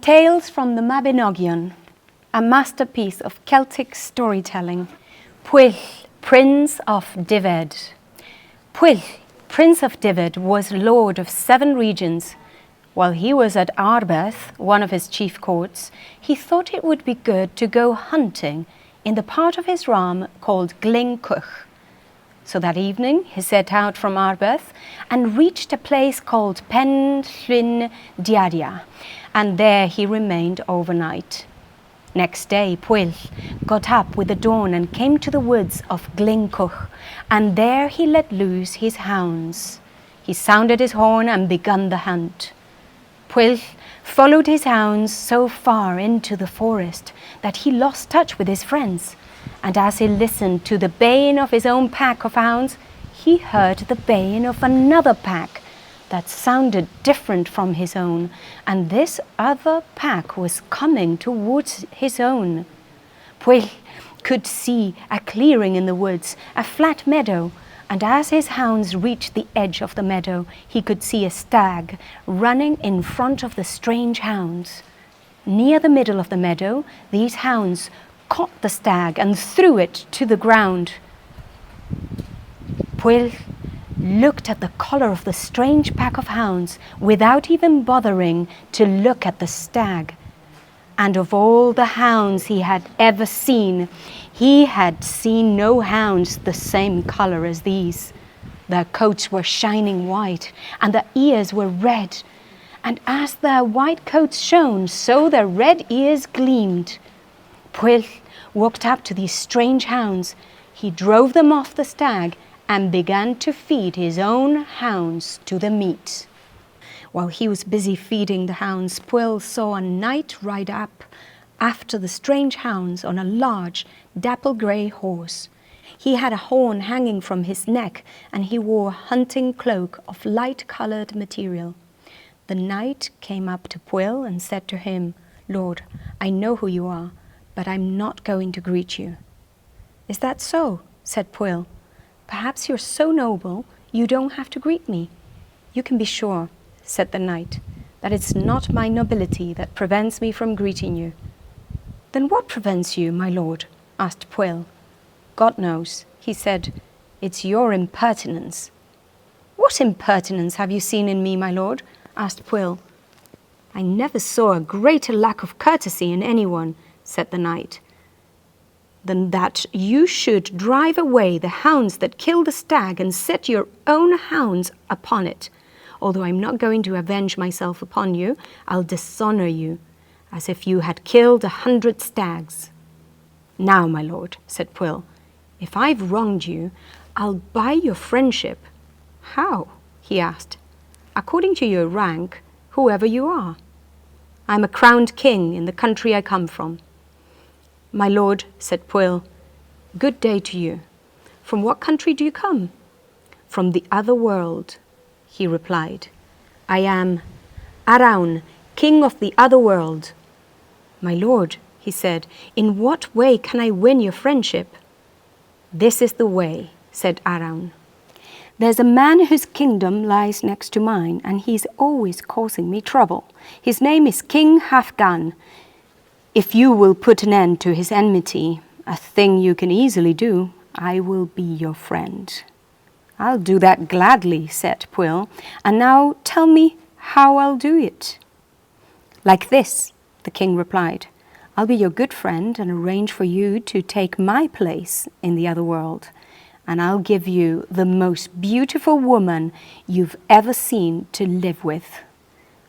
Tales from the Mabinogi, a masterpiece of Celtic storytelling. Pwyll, Prince of Dyfed. Pwyll, Prince of Dyfed, was lord of 7 regions. While he was at Arbeth, one of his chief courts, he thought it would be good to go hunting in the part of his realm called Glencoch. So that evening he set out from Arbeth and reached a place called Pen Llyn Diadia, and there he remained overnight. Next day Pwyll got up with the dawn and came to the woods of Glencoch, and there he let loose his hounds. He sounded his horn and began the hunt. Pwyll followed his hounds so far into the forest that he lost touch with his friends, and as he listened to the baying of his own pack of hounds, he heard the baying of another pack that sounded different from his own, and this other pack was coming towards his own. Pwyll could see a clearing in the woods, a flat meadow, and as his hounds reached the edge of the meadow, he could see a stag running in front of the strange hounds. Near the middle of the meadow, these hounds caught the stag and threw it to the ground. Pwyll looked at the collar of the strange pack of hounds without even bothering to look at the stag. And of all the hounds he had ever seen, he had seen no hounds the same color as these. Their coats were shining white, and their ears were red. And as their white coats shone, so their red ears gleamed. Pwyll walked up to these strange hounds. He drove them off the stag and began to feed his own hounds to the meat. While he was busy feeding the hounds, Pwyll saw a knight ride up after the strange hounds on a large dapple-grey horse. He had a horn hanging from his neck, and he wore a hunting cloak of light-coloured material. The knight came up to Pwyll and said to him, "Lord, I know who you are, but I'm not going to greet you." "Is that so?" said Pwyll. "Perhaps you're so noble you don't have to greet me." "You can be sure," said the knight, "that it's not my nobility that prevents me from greeting you." "Then what prevents you, my lord?" asked Pwyll. "God knows," he said. "It's your impertinence." "What impertinence have you seen in me, my lord?" asked Pwyll. "I never saw a greater lack of courtesy in anyone," said the knight, "than that you should drive away the hounds that killed the stag and set your own hounds upon it. Although I'm not going to avenge myself upon you, I'll dishonor you, as if you had killed 100 stags. Now, my lord," said Pwyll, "if I've wronged you, I'll buy your friendship." "How?" he asked. "According to your rank, whoever you are." "I'm a crowned king in the country I come from." "My lord," said Pwyll, "good day to you. From what country do you come?" "From the Otherworld," he replied. "I am Arawn, king of the Otherworld." "My lord," he said, "in what way can I win your friendship?" "This is the way," said Arawn. "There's a man whose kingdom lies next to mine, and he's always causing me trouble. His name is King Halfdan. If you will put an end to his enmity, a thing you can easily do, I will be your friend." "I'll do that gladly," said Pwyll. "And now tell me how I'll do it." "Like this," the king replied. "I'll be your good friend and arrange for you to take my place in the other world. And I'll give you the most beautiful woman you've ever seen to live with.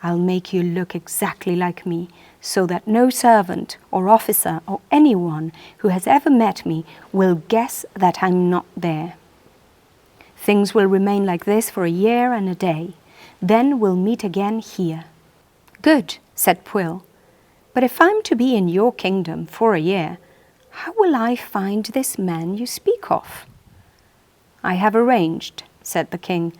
I'll make you look exactly like me, so that no servant or officer or anyone who has ever met me will guess that I'm not there. Things will remain like this for a year and a day. Then we'll meet again here." "Good," said Pwyll. "But if I'm to be in your kingdom for a year, how will I find this man you speak of?" "I have arranged," said the king,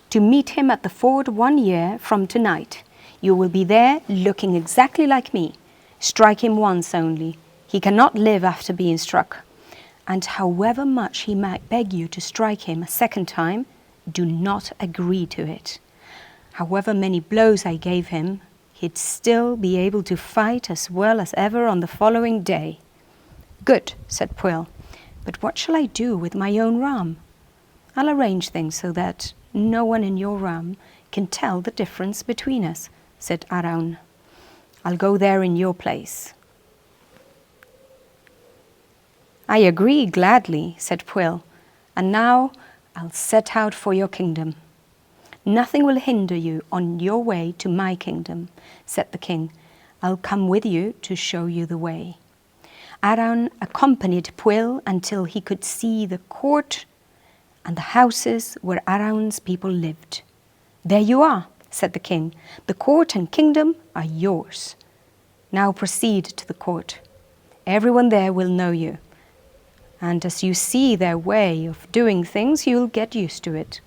"to meet him at the ford 1 year from tonight. You will be there looking exactly like me. Strike him once only. He cannot live after being struck. And however much he might beg you to strike him a second time, do not agree to it. However many blows I gave him, he'd still be able to fight as well as ever on the following day. "Good," said Pwyll, "but what shall I do with my own ram?" "I'll arrange things so that no one in your ram can tell the difference between us," said Arawn. "I'll go there in your place." "I agree gladly," said Pwyll, "and now I'll set out for your kingdom." "Nothing will hinder you on your way to my kingdom," said the king. "I'll come with you to show you the way." Arawn accompanied Pwyll until he could see the court and the houses where Arawn's people lived. "There you are," said the king. "The court and kingdom are yours. Now proceed to the court. Everyone there will know you, and as you see their way of doing things, you'll get used to it."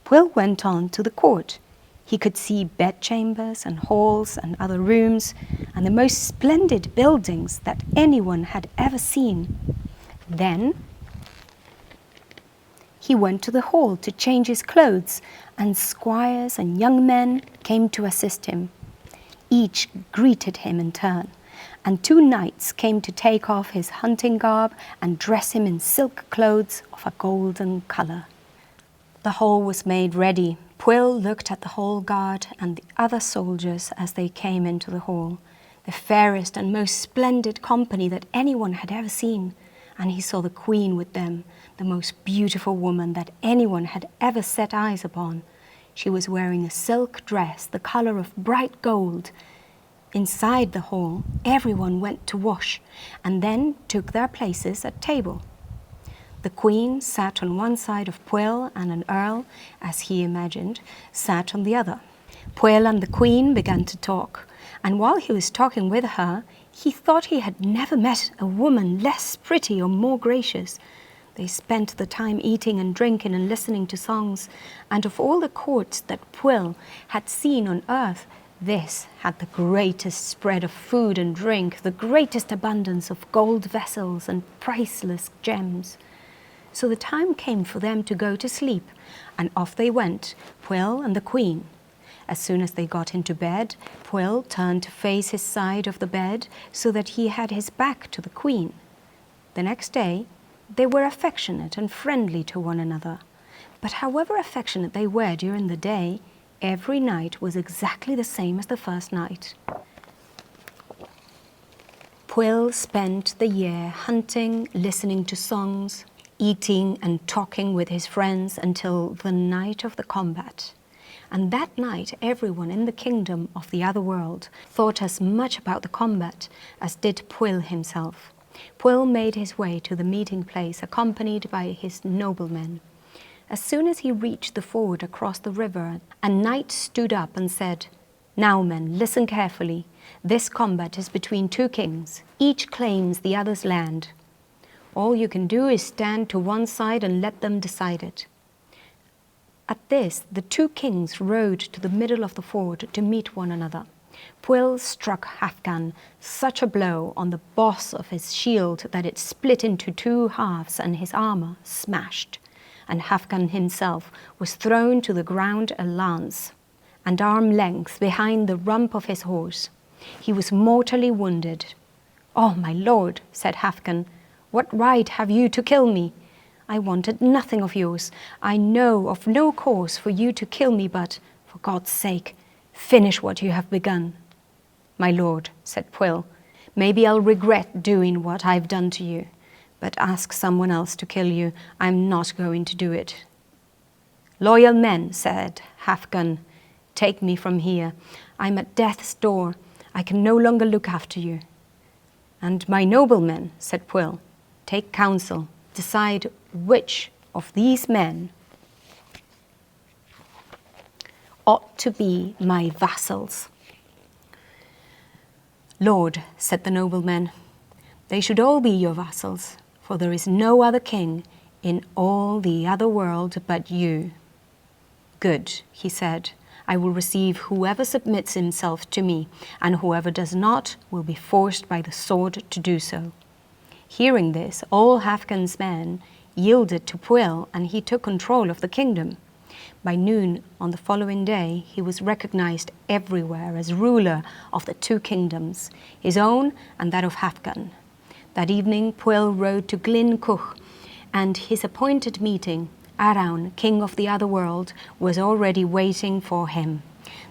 Pwyll went on to the court. He could see bedchambers and halls and other rooms and the most splendid buildings that anyone had ever seen. Then he went to the hall to change his clothes, and squires and young men came to assist him. Each greeted him in turn, and 2 knights came to take off his hunting garb and dress him in silk clothes of a golden colour. The hall was made ready. Pwyll looked at the hall guard and the other soldiers as they came into the hall, the fairest and most splendid company that anyone had ever seen, and he saw the queen with them, the most beautiful woman that anyone had ever set eyes upon. She was wearing a silk dress the colour of bright gold. Inside the hall, everyone went to wash and then took their places at table. The queen sat on one side of Pwyll, and an earl, as he imagined, sat on the other. Pwyll and the queen began to talk, and while he was talking with her, he thought he had never met a woman less pretty or more gracious. They spent the time eating and drinking and listening to songs, and of all the courts that Pwyll had seen on earth, this had the greatest spread of food and drink, the greatest abundance of gold vessels and priceless gems. So the time came for them to go to sleep, and off they went, Pwyll and the queen. As soon as they got into bed, Pwyll turned to face his side of the bed so that he had his back to the queen. The next day, they were affectionate and friendly to one another. But however affectionate they were during the day, every night was exactly the same as the first night. Pwyll spent the year hunting, listening to songs, eating and talking with his friends until the night of the combat. And that night, everyone in the kingdom of the Otherworld thought as much about the combat as did Pwyll himself. Pwyll made his way to the meeting place, accompanied by his noblemen. As soon as he reached the ford across the river, a knight stood up and said, "Now, men, listen carefully. This combat is between 2 kings. Each claims the other's land. All you can do is stand to one side and let them decide it." At this, the 2 kings rode to the middle of the ford to meet one another. Pwyll struck Hafgan such a blow on the boss of his shield that it split into 2 halves and his armour smashed, and Hafgan himself was thrown to the ground a lance and arm length behind the rump of his horse. He was mortally wounded. "Oh, my lord," said Hafgan, "what right have you to kill me? I wanted nothing of yours. I know of no cause for you to kill me, but, for God's sake, finish what you have begun." "My lord," said Pwyll, "maybe I'll regret doing what I've done to you, but ask someone else to kill you. I'm not going to do it." "Loyal men," said Hafgan, "take me from here. I'm at death's door. I can no longer look after you." "And my noblemen," said Pwyll, "take counsel. Decide which of these men ought to be my vassals." "Lord," said the noblemen, "they should all be your vassals, for there is no other king in all the other world but you." "Good," he said, "I will receive whoever submits himself to me, and whoever does not will be forced by the sword to do so." Hearing this, all Hafgan's men yielded to Pwyll, and he took control of the kingdom. By noon on the following day, he was recognized everywhere as ruler of the two kingdoms, his own and that of Hafgan. That evening, Pwyll rode to Glyn Cwch, and his appointed meeting, Arawn, king of the Otherworld, was already waiting for him.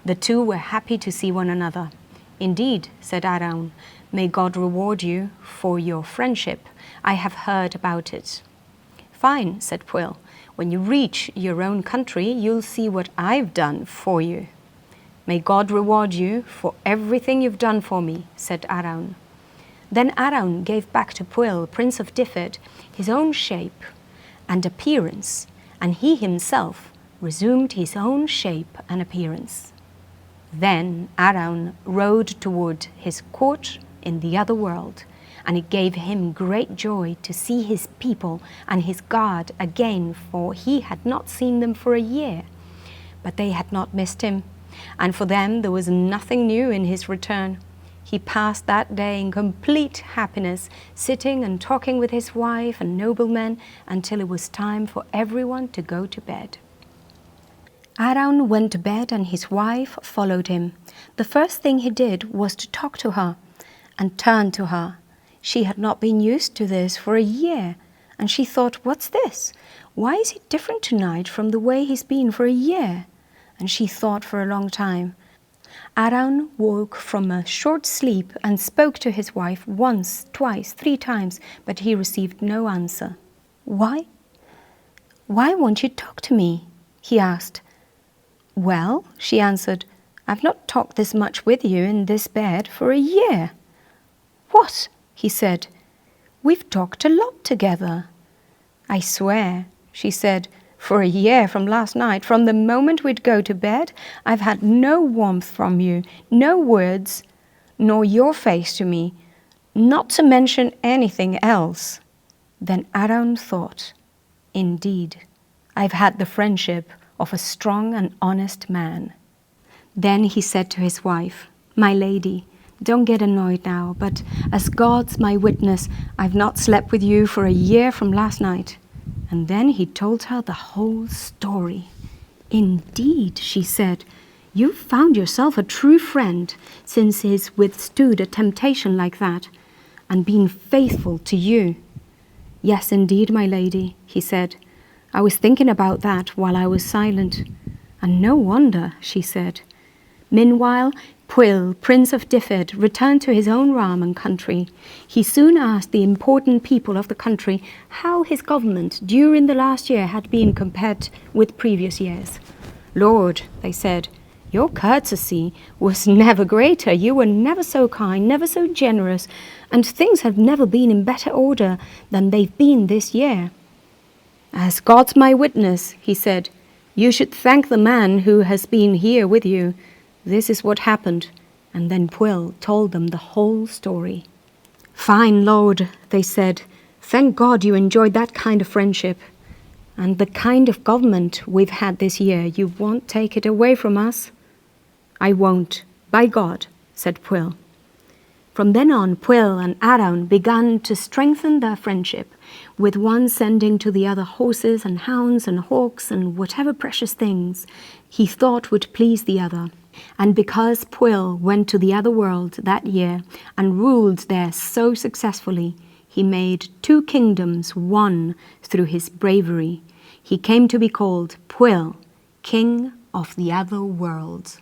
The two were happy to see one another. "Indeed," said Arawn, "may God reward you for your friendship. I have heard about it." "Fine," said Pwyll. "When you reach your own country, you'll see what I've done for you." "May God reward you for everything you've done for me," said Arawn. Then Arawn gave back to Pwyll, Prince of Dyfed, his own shape and appearance, and he himself resumed his own shape and appearance. Then Arawn rode toward his court in the other world, and it gave him great joy to see his people and his guard again, for he had not seen them for a year. But they had not missed him, and for them there was nothing new in his return. He passed that day in complete happiness, sitting and talking with his wife and noblemen until it was time for everyone to go to bed. Arawn went to bed and his wife followed him. The first thing he did was to talk to her and turn to her. She had not been used to this for a year, and she thought, "What's this? Why is he different tonight from the way he's been for a year?" And she thought for a long time. Arawn woke from a short sleep and spoke to his wife once, twice, 3 times, but he received no answer. Why won't you talk to me?" he asked. "Well," she answered, "I've not talked this much with you in this bed for a year." "What?" he said. "We've talked a lot together." "I swear," she said, "for a year from last night, from the moment we'd go to bed, I've had no warmth from you, no words, nor your face to me, not to mention anything else." Then Arawn thought, "Indeed, I've had the friendship of a strong and honest man." Then he said to his wife, "My lady, don't get annoyed now, but as God's my witness, I've not slept with you for a year from last night." And then he told her the whole story. "Indeed," she said, "you've found yourself a true friend, since he's withstood a temptation like that, and been faithful to you." "Yes, indeed, my lady," he said. "I was thinking about that while I was silent." "And no wonder," she said. Meanwhile, Pwyll, Prince of Dyfed, returned to his own realm and country. He soon asked the important people of the country how his government during the last year had been compared with previous years. "Lord," they said, "your courtesy was never greater. You were never so kind, never so generous, and things have never been in better order than they've been this year." "As God's my witness," he said, "you should thank the man who has been here with you. This is what happened." And then Pwyll told them the whole story. "Fine, Lord," they said. "Thank God you enjoyed that kind of friendship. And the kind of government we've had this year, you won't take it away from us?" "I won't, by God," said Pwyll. From then on, Pwyll and Arawn began to strengthen their friendship, with one sending to the other horses and hounds and hawks and whatever precious things he thought would please the other. And because Pwyll went to the other world that year and ruled there so successfully, he made 2 kingdoms one through his bravery. He came to be called Pwyll, King of the Other World.